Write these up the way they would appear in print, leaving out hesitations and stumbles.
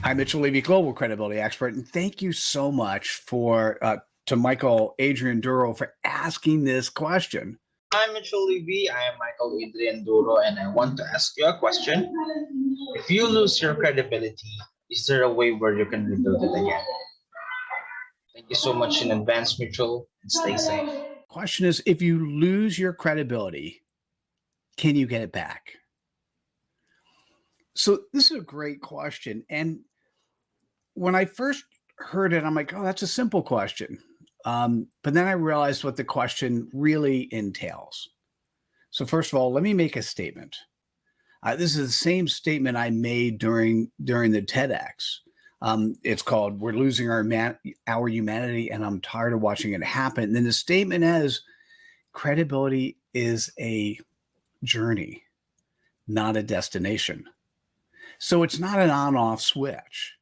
I'm Mitchell Levy, Global Credibility Expert, and thank you so much to Michael Adrian Duro for asking this question. I'm Mitchell Levy. I am Michael Adrian Duro, and I want to ask you a question. If you lose your credibility, is there a way where you can rebuild it again? Thank you so much in advance, Mitchell, and stay safe. Question is, if you lose your credibility, can you get it back? So this is a great question. And when I first heard it, I'm like, oh, that's a simple question. But then I realized what the question really entails. So first of all, let me make a statement. This is the same statement I made during the TEDx. It's called "We're Losing Our Humanity," and I'm tired of watching it happen. And then the statement is, credibility is a journey, not a destination. So it's not an on-off switch.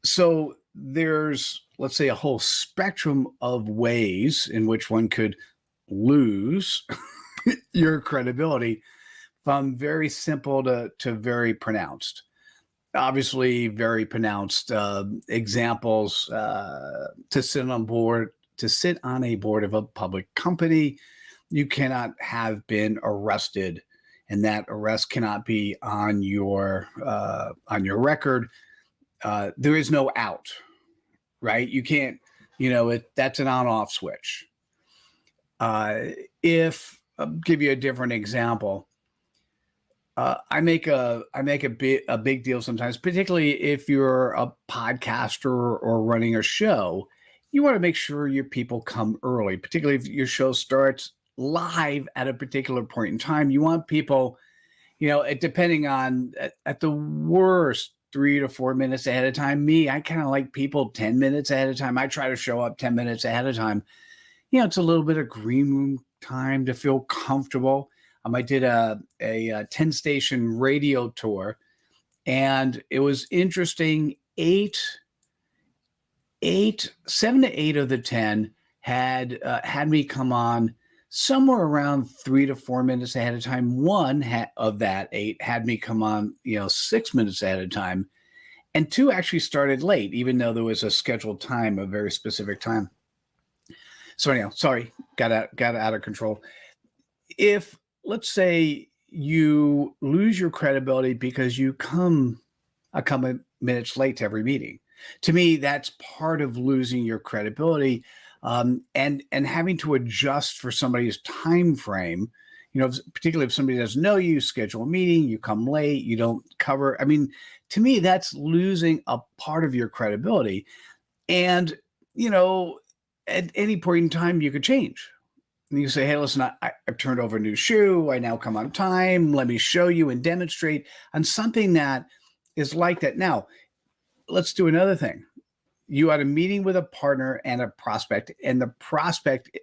So there's, let's say, a whole spectrum of ways in which one could lose your credibility, from very simple to very pronounced. Obviously, very pronounced examples: to sit on a board of a public company, you cannot have been arrested, and that arrest cannot be on your record. There is no out, right? You can't, that's an on-off switch. If I'll give you a different example, I make a big deal sometimes, particularly if you're a podcaster or running a show. You want to make sure your people come early, particularly if your show starts live at a particular point in time. You want people, depending on, at the worst, 3 to 4 minutes ahead of time. I kind of like people 10 minutes ahead of time. I try to show up 10 minutes ahead of time. It's a little bit of green room time to feel comfortable. I did a 10-station radio tour, and it was interesting. 7 to 8 of the 10 had me come on somewhere around 3 to 4 minutes ahead of time. One of that 8 had me come on, 6 minutes ahead of time, and 2 actually started late, even though there was a scheduled time, a very specific time. So anyhow, sorry, got out of control. If, let's say, you lose your credibility because you come a couple of minutes late to every meeting, to me, that's part of losing your credibility, and having to adjust for somebody's time frame. Particularly if somebody doesn't know you, schedule a meeting, you come late, you don't cover. To me, that's losing a part of your credibility. And, at any point in time, you could change. And you say, hey, listen, I've turned over a new shoe. I now come on time. Let me show you and demonstrate on something that is like that. Now, let's do another thing. You had a meeting with a partner and a prospect, and the prospect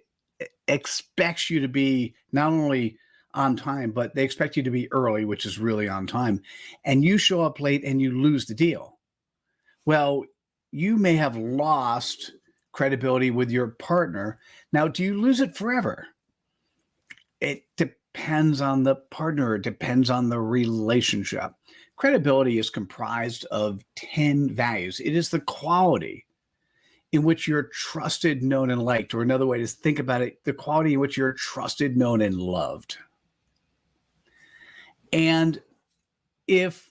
expects you to be not only on time, but they expect you to be early, which is really on time. And you show up late and you lose the deal. Well, you may have lost credibility with your partner. Now, do you lose it forever? It depends on the partner. It depends on the relationship. Credibility is comprised of 10 values. It is the quality in which you're trusted, known, and liked, or another way to think about it, the quality in which you're trusted, known, and loved. And if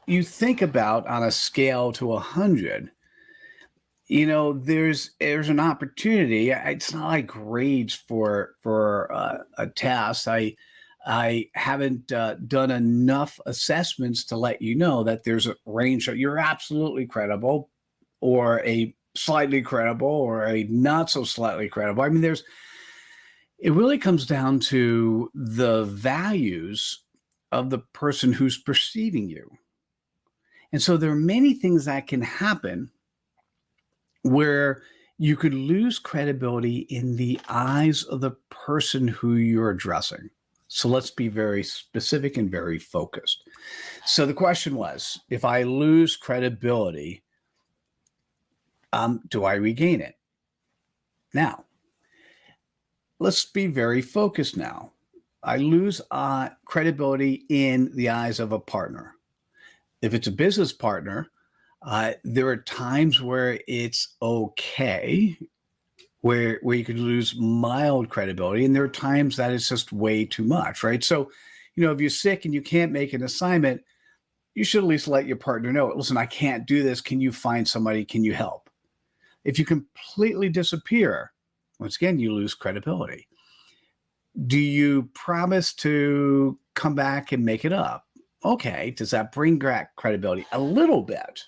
you think about, on a scale to 100, there's an opportunity. It's not like grades for a test. I haven't done enough assessments to let you know that there's a range of you're absolutely credible, or a slightly credible, or a not so slightly credible. It really comes down to the values of the person who's perceiving you. And so there are many things that can happen where you could lose credibility in the eyes of the person who you're addressing. So let's be very specific and very focused. So the question was, if I lose credibility, do I regain it? Now, let's be very focused now. I lose credibility in the eyes of a partner. If it's a business partner, there are times where it's okay, where you could lose mild credibility, and there are times that it's just way too much, right? So, if you're sick and you can't make an assignment, you should at least let your partner know, listen, I can't do this. Can you find somebody? Can you help? If you completely disappear, once again, you lose credibility. Do you promise to come back and make it up? Okay, does that bring back credibility? A little bit.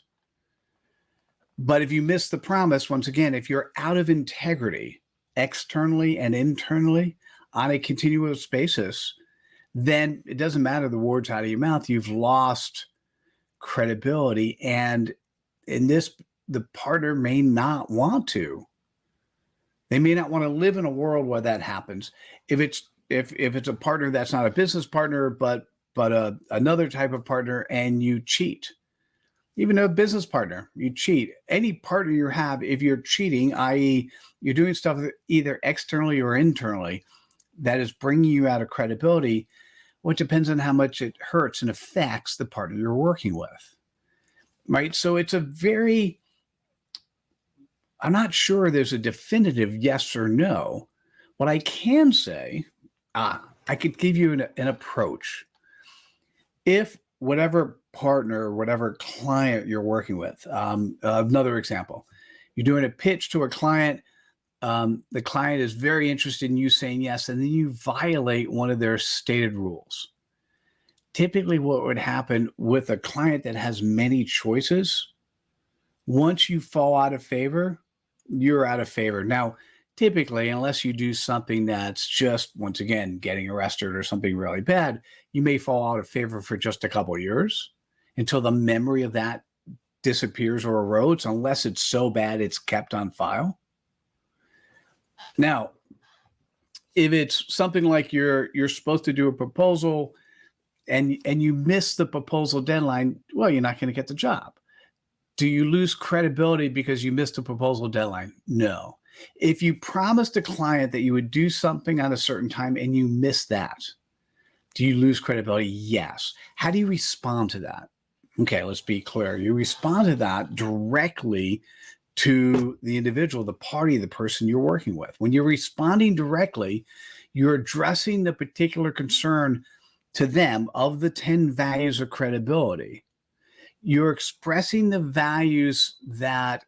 But if you miss the promise, once again, if you're out of integrity externally and internally on a continuous basis, then it doesn't matter the words out of your mouth. You've lost credibility. And in this, the partner may not want to. They may not want to live in a world where that happens. If it's a partner that's not a business partner, but another type of partner, and you cheat, even a business partner, you cheat. Any partner you have, if you're cheating, i.e., you're doing stuff either externally or internally that is bringing you out of credibility, well, it depends on how much it hurts and affects the partner you're working with, right? So it's I'm not sure there's a definitive yes or no. What I can say, I could give you an approach. If whatever partner, whatever client you're working with, another example, you're doing a pitch to a client, the client is very interested in you saying yes, and then you violate one of their stated rules. Typically, what would happen with a client that has many choices, once you fall out of favor, you're out of favor. Now, typically, unless you do something that's just, once again, getting arrested or something really bad, you may fall out of favor for just a couple of years until the memory of that disappears or erodes, unless it's so bad it's kept on file. Now, if it's something like you're supposed to do a proposal and you miss the proposal deadline, well, you're not going to get the job. Do you lose credibility because you missed a proposal deadline? No. If you promised a client that you would do something at a certain time and you miss that, do you lose credibility? Yes. How do you respond to that? Okay, let's be clear. You respond to that directly to the individual, the party, the person you're working with. When you're responding directly, you're addressing the particular concern to them of the 10 values of credibility. You're expressing the values that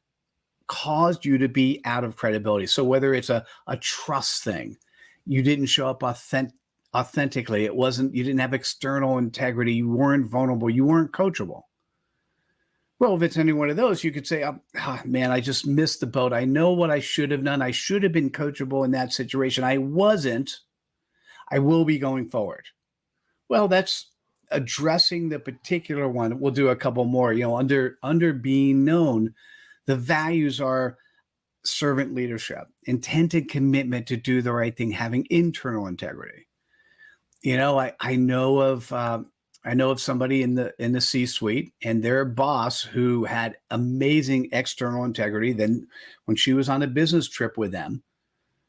caused you to be out of credibility. So whether it's a trust thing, you didn't show up authentically, you didn't have external integrity, you weren't vulnerable, you weren't coachable. Well, if it's any one of those, you could say, man, I just missed the boat. I know what I should have done. I should have been coachable in that situation. I wasn't. I will be going forward. Well, that's addressing the particular one. We'll do a couple more. Under being known, the values are servant leadership, intent and commitment to do the right thing, having internal integrity. I know of somebody in the C-suite and their boss who had amazing external integrity. Then when she was on a business trip with them,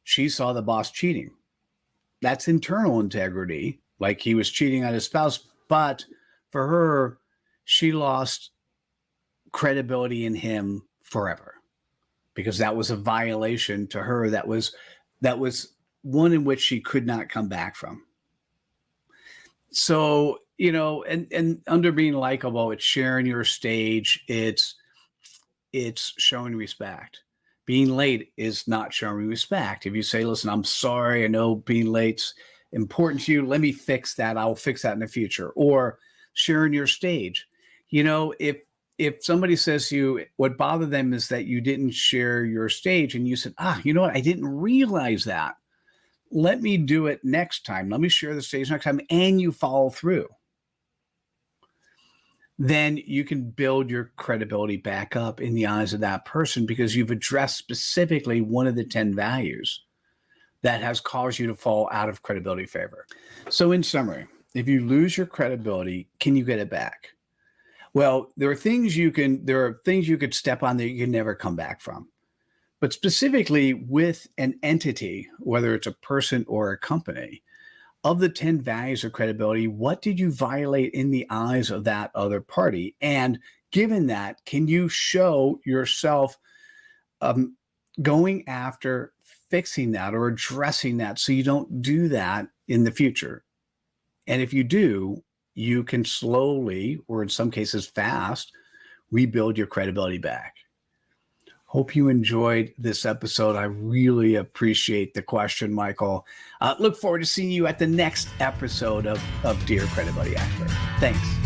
she saw the boss cheating. That's internal integrity, like he was cheating on his spouse. But for her, she lost credibility in him forever because that was a violation to her. That was one in which she could not come back from. So, and under being likable, it's sharing your stage. It's showing respect. Being late is not showing respect. If you say, listen, I'm sorry, I know being late's important to you, let me fix that. I'll fix that in the future. Or sharing your stage. If somebody says to you, what bothered them is that you didn't share your stage, and you said, you know what, I didn't realize that. Let me do it next time. Let me share the stage next time, and you follow through. Then you can build your credibility back up in the eyes of that person because you've addressed specifically one of the 10 values that has caused you to fall out of credibility favor. So in summary, if you lose your credibility, can you get it back? Well, there are things you could step on that you can never come back from. But specifically with an entity, whether it's a person or a company, of the 10 values of credibility, what did you violate in the eyes of that other party? And given that, can you show yourself going after fixing that or addressing that so you don't do that in the future? And if you do, you can slowly, or in some cases fast, rebuild your credibility back. Hope you enjoyed this episode. I really appreciate the question, Michael. Look forward to seeing you at the next episode of Dear Credibility Expert. Thanks.